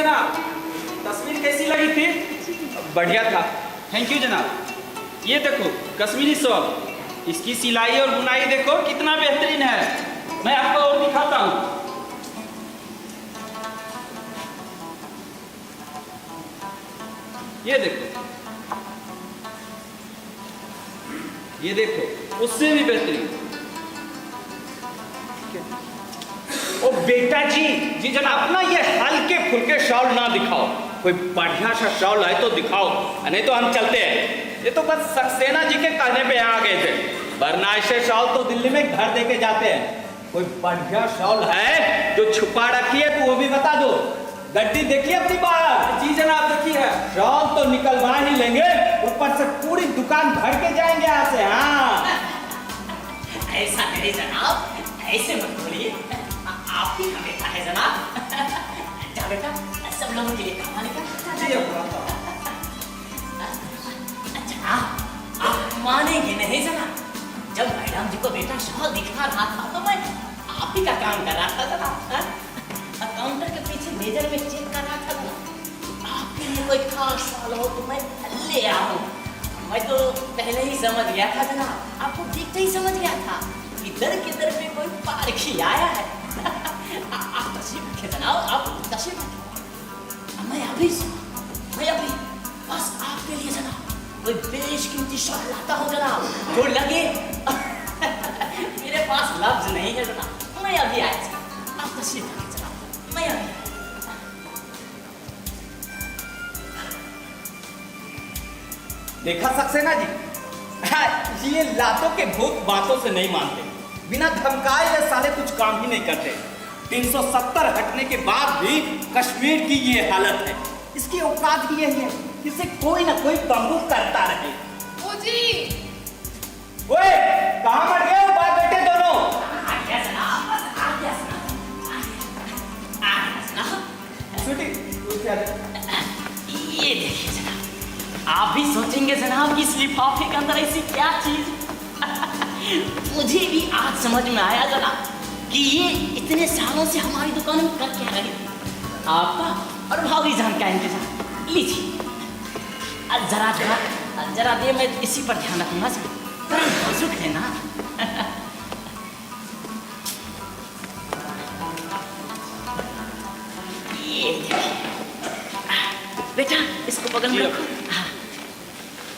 जनाब, तस्वीर कैसी लगी थी? बढ़िया था। थैंक यू जनाब। ये देखो कश्मीरी शॉल, इसकी सिलाई और बुनाई देखो कितना बेहतरीन है। मैं आपको और दिखाता हूँ। ये देखो, ये देखो उससे भी बेहतरीन। ओ बेटा जी, जी जनाब। अपना ये हल्के फुल्के शॉल ना दिखाओ, कोई बढ़िया सा शॉल है तो दिखाओ, नहीं तो हम चलते हैं। ये तो बस सक्सेना जी के कहने पे आ गए थे, वरना ऐसे शॉल तो दिल्ली में घर दे के जाते हैं। कोई बढ़िया शॉल है जो छुपा रखी है तो वो भी बता दो। गड्डी देखिए अपनी बाहर। जी जनाब, देखिए है। शॉल तो निकलवा ही लेंगे, ऊपर से पूरी दुकान भर के जाएंगे यहाँ से। हाँ ऐसा नहीं जनाब, ऐसे मत बोलिए। आप ही का बेटा है जनाब। जा बेटा, सब लोगों के लिए खाना लेकर। जी अब जनाब, आप मानेंगे नहीं जनाब, जब मैडम जी को बेटा शॉल दिखा रहा था तो मैं आप ही का काम कर रहा था जनाब। काउंटर के पीछे मेजर में चेक कर रहा था जनाब। आपके लिए कोई खास शॉल हो तो मैं ले आऊं। मैं तो पहले ही समझ गया था जनाब, आपको देखते ही समझ गया था इधर किधर पे कोई पारखी आया है। आप तशरीफ रखे जनाब, आप तशरीफ रखे। मैं अभी बस आपके लिए जनाब कोई बेशकीमती शॉल लाता हूँ जनाब, जो लगे। मेरे पास लफ्ज नहीं है जनाब, मैं अभी आया जनाब। आप तशरीफ रखे जनाब, मैं अभी आया। देखा सक्सेना जी, ये लातों के भूत बातों से नहीं मानते, बिना धमकाए ये साले कुछ काम ही नहीं करते। 370 हटने के बाद भी कश्मीर की ये हालत है। इसकी औकात ही यही है, इसे कोई ना कोई बंबूक करता रहे। ओ जी, ओए, कहाँ मर गए हो बाप बेटे दोनों? आ गया जनाब, बस आ गया जनाब, आ गया जनाब। स्वीटी, तू क्या है? ये देखिए जनाब, आप भी सोचेंगे जनाब कि इस लिफाफे के अंदर ऐसी क्या चीज। मुझे भी आज समझ में आया जनाब कि ये इतने सालों से हमारी दुकान में कर क्या रही। आपका और भाभी जान का इंतजार लीजिए। जरा दे, मैं इसी पर ध्यान रखूंगा सर, नाजुक है ना। ये देखिए बेटा, इसको बगल में रखो। हाँ,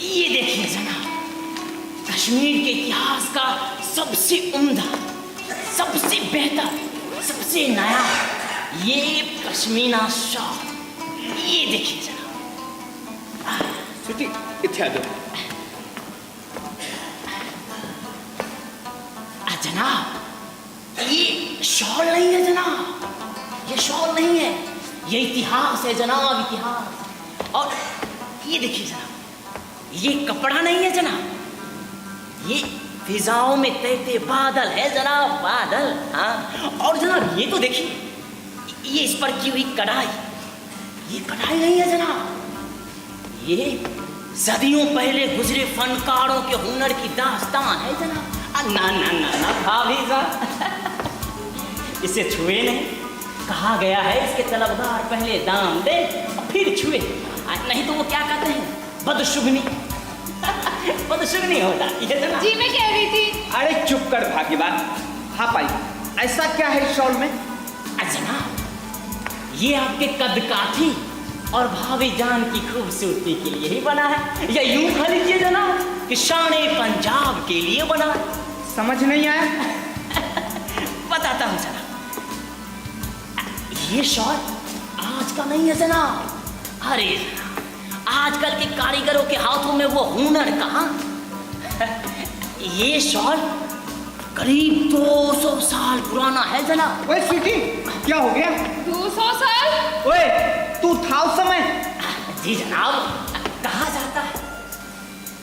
ये देखिए जनाब, कश्मीर के इतिहास का सबसे उम्दा, सबसे बेहतर, सबसे नया ये पश्मीना शॉल। ये देखिए जनाब। स्वीटी, इत्या दो। जनाब, ये शॉल नहीं है जनाब, ये शॉल नहीं है, ये इतिहास है जनाब, इतिहास। और ये देखिए जनाब, ये कपड़ा नहीं है जनाब, ये फिजाओं में तैरते बादल है जनाब, बादल। हाँ, और जनाब ये तो देखिए, ये इस पर की हुई कढ़ाई, ये कढ़ाई नहीं है जनाब, ये सदियों पहले गुजरे फनकारों के हुनर की दास्तान है जनाब। ना ना ना ना भाभी साहब, इसे छुए नहीं। कहा गया है इसके तलबगार पहले दाम दे फिर छुए, नहीं तो वो क्या कहते हैं, बदशुगनी। बदशुगनी होता ये जनाब। जी मैं कह रही थी। अरे चुप कर भाग्यवान। हाँ पाई, ऐसा क्या है इस शॉल में? जनाब, ये आपके कद काठी और भाभी जान की खूबसूरती के लिए ही बना है, या यूं कह लीजिए जनाब कि शान-ए पंजाब के लिए बना है। समझ नहीं आया। बताता हूँ जनाब, ये शॉल आज का नहीं है जनाब। अरे आजकल के कारीगरों के हाथों में वो हुनर कहाँ। ये शॉल करीब 200 साल पुराना है जनाब। ओए स्वीटी, क्या हो गया? 200 साल? ओए, तू था उस समय? जी जनाब, कहा जाता है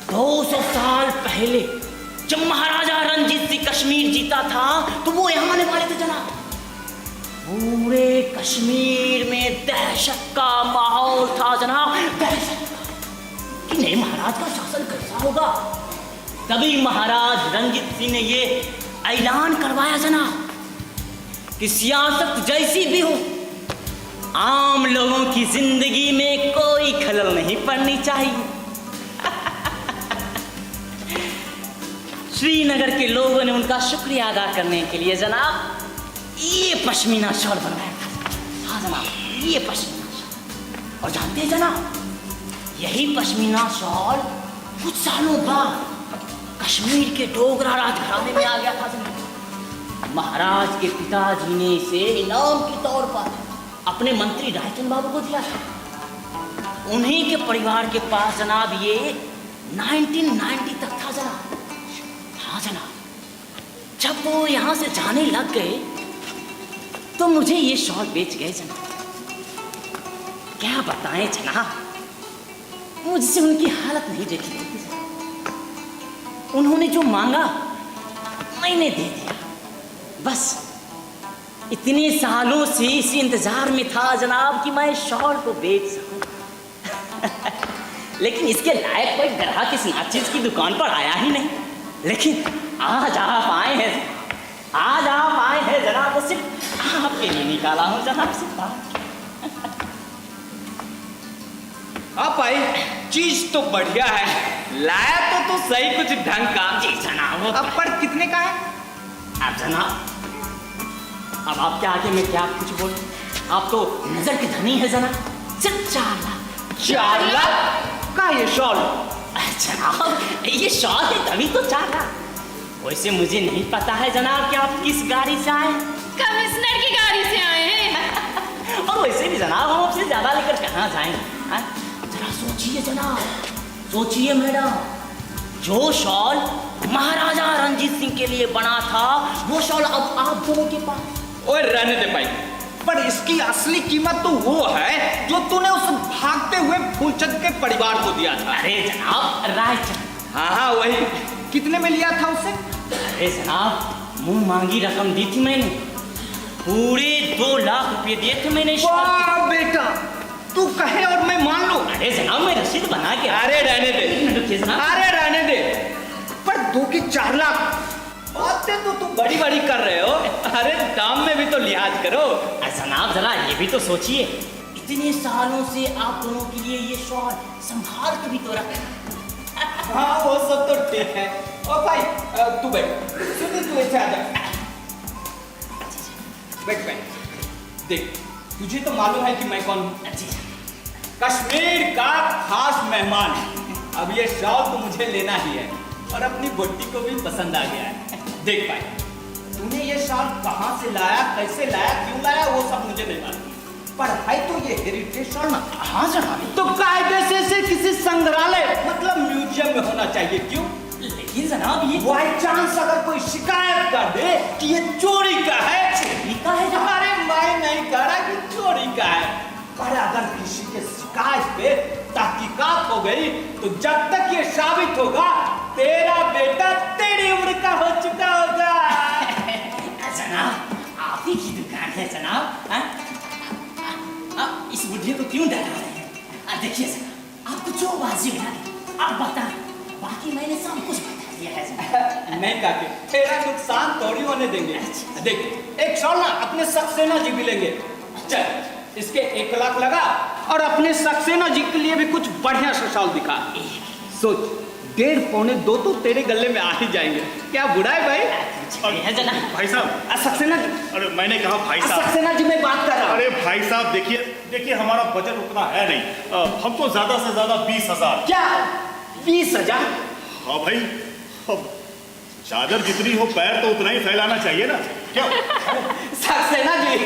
200 साल पहले जब महाराजा रंजीत सिंह कश्मीर जीता था तो वो यहाँ आने वाले थे जनाब। पूरे कश्मीर में दहशत का माहौल था जनाब, दहशत कि नहीं महाराज का शासन कैसा होगा। तभी महाराज रंजीत सिंह ने ये ऐलान करवाया जनाब कि सियासत जैसी भी हो, आम हम लोगों की जिंदगी में कोई खलल नहीं पड़नी चाहिए। श्रीनगर के लोगों ने उनका शुक्रिया अदा करने के लिए जनाब ये पश्मीना शॉल बनवाया था। हाँ जनाब, ये पश्मीना शॉल। और जानते हैं जनाब, यही पश्मीना शॉल कुछ सालों बाद कश्मीर के डोगरा राजघराने में आ गया था जनाब। महाराज के पिताजी ने इसे इनाम के तौर पर अपने मंत्री रायचंद बाबू को दिया था। उन्हीं के परिवार के पास जनाब ये 1990 तक था जनाब। हाँ जनाब, जब वो यहाँ से जाने लग गए तो मुझे ये शॉल बेच गए जनाब। क्या बताएं जनाब, मुझसे उनकी हालत नहीं देखी गई थी। उन्होंने जो मांगा मैंने दे दिया। बस इतने सालों से इस इंतजार में था जनाब कि मैं शॉल को बेच सकूं। लेकिन इसके लायक कोई ग्राहक इस नाचीज की दुकान पर आया ही नहीं। लेकिन आज आप आए हैं, आज आप आए हैं जनाब, वो सिर्फ आपके लिए निकाला हूं जनाब, सिर्फ आप आई, चीज तो बढ़िया है, लाया तो सही कुछ ढंग का। जी जनाब। अब पर कितने का है? अब जनाब, अब आपके आगे मैं क्या कुछ बोलूं, आप तो नजर के धनी है जनाब। सिर्फ 4 लाख। 4 लाख का ये शॉल? जनाब ये शॉल है तभी तो 4 लाख। वैसे मुझे नहीं पता है जनाब कि आप किस गाड़ी से आए। कमिश्नर की गाड़ी से आए हैं। और वैसे भी जनाब हम आपसे ज्यादा लेकर कहाँ जाएंगे? जरा सोचिए जनाब, सोचिए मैडम, जो शॉल महाराजा रणजीत सिंह के लिए बना था वो शॉल अब आप दोनों के पास। ओए रहने दे भाई, पर इसकी असली कीमत तो वो है जो तूने उस भागते हुए फूलचंद के परिवार को दिया था। अरे जनाब रायचंद। हाँ वही। कितने में लिया था उसे? अरे जनाब मुंह मांगी रकम दी थी मैंने, पूरे 2 लाख रुपए दिए थे मैंने। वाह बेटा, तू कहे और मैं मान लूं। अरे जनाब मैं रसीद बना के। अरे रहने दे, अरे रहने दे, पर 2 की 4 लाख बातें तो तू बड़ी बड़ी कर रहे हो। अरे दाम में भी तो लिहाज करो। जनाब जरा ये भी तो सोचिए, इतने सालों से आप दोनों के लिए ये शॉल संभाल के भी तो रखा। हाँ वो सब तो ठीक है। ओ भाई तू बैठ, सुनी तू ऐसे आ जा, बैठ बैठ। देख, तुझे तो मालूम है कि मैं कौन हूँ। कश्मीर का खास मेहमान। अब ये शॉल तो मुझे लेना ही है और अपनी बोटी को भी पसंद आ गया है। देख भाई, तूने ये शॉल कहाँ से लाया, कैसे लाया, क्यों लाया, वो सब मुझे नहीं मालूम, पर है तो ये हेरिटेज शॉल ना। हाँ जनाब। तो कायदे से किसी संग्रहालय मतलब म्यूजियम में होना चाहिए। क्यों? लेकिन जनाब ये बाई चांस अगर कोई शिकायत कर दे कि ये चोरी का है, का है जनाब। अरे मैं नहीं कह रहा कि चोरी का है, पर अगर किसी के शिकायत पे तहकीकात हो गई तो जब तक ये साबित होगा तेरा बेटा तेरी उम्र का हो चुका होगा। जनाब आप ही की दुकान है जनाब। इस बुढ़िया को क्यों डरा रहे हैं? देखिए जनाब, आपको जो बाजी लगे आप बताएं, बाकी मैंने सब कुछ बता दिया है जनाब। नहीं काके, तेरा नुकसान थोड़ी होने देंगे। देख, एक शॉल ना अपने सक्सेना जी भी लेंगे। चल इसके 1 लाख लगा और अपने सक्सेना जी के लिए भी कुछ बढ़िया सा शॉल दिखा। सोच, 1.5 पौने 2 तो तेरे गले में आ ही जाएंगे। क्या बुरा है भाई? है जनाब। भाई साहब, सक्सेना जी, अरे मैंने कहा भाई साहब, सक्सेना जी मैं बात कर रहा हूँ। अरे भाई साहब देखिए हमारा बजट उतना है नहीं, हमको ज्यादा से ज्यादा 20,000। क्या 20,000? हाँ भाई, अब चादर जितनी हो पैर तो उतना ही फैलाना चाहिए ना। क्या सक्सेना जी,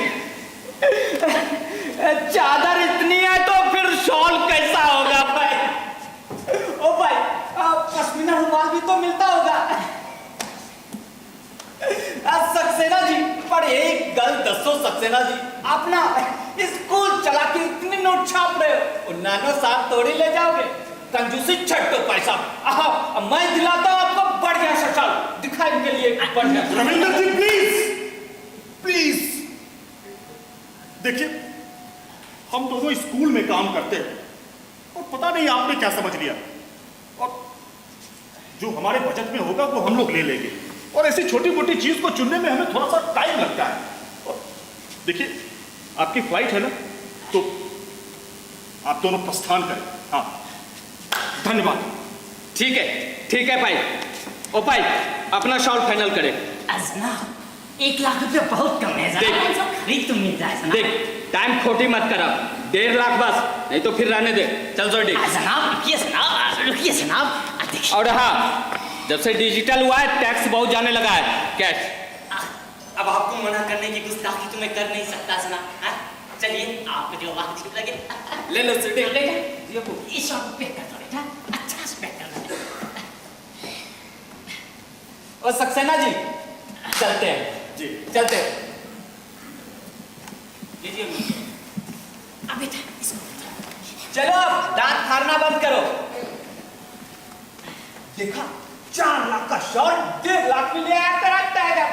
चादर इतनी है तो फिर शॉल कैसा होगा भाई? ओ भाई, पश्मीना रुमाल भी तो मिलता होगा। सक्सेना जी, पर एक गल दसो सक्सेना जी, आप ना स्कूल चला के इतने नोट छाप रहे हो, नानो साथ थोड़ी ले जाओगे। कंजूसी छट दो पैसा, मैं दिलाता हूँ आपको बढ़िया सा शॉल दिखाने के लिए। बढ़िया। रविंदर जी प्लीज देखिए, हम दोनों स्कूल में काम करते हैं और पता नहीं आपने क्या समझ लिया, और जो हमारे बजट में होगा वो हम लोग ले लेंगे, और ऐसी छोटी मोटी चीज को चुनने में हमें थोड़ा सा टाइम लगता है। और देखिए आपकी फ्लाइट है ना, तो आप दोनों प्रस्थान करें। हाँ, धन्यवाद। ठीक है भाई। ओ भाई, अपना शॉल फाइनल करे। जनाब 1 लाख रुपया बहुत कम है देख। जनाब, खरीद तो मिल जाए जनाब। देख, टाइम खोटी मत कर अब, 1.5 लाख बस, नहीं तो फिर रहने दे। चल जोड़ी। जनाब रुकिए जनाब देखिए। और हाँ, जब से डिजिटल हुआ है टैक्स बहुत जाने लगा है, कैश। अब आपको मना करने की गुस्ताखी तो मैं कर नहीं सकता जनाब। हाँ? चलिए आपको जो वाजिब लगे ले लो सीढ़ी। इस शॉट पैक कर दो बेटा, अच्छा से पैक करना। और सक्सेना जी, चलते हैं जी। चलते हैं। लीजिए अब बेटा इसको चलो अब दांत फाड़ना बंद करो। देखा, 4 लाख का शॉल 1.5 लाख में ले आया तेरा टाइगर।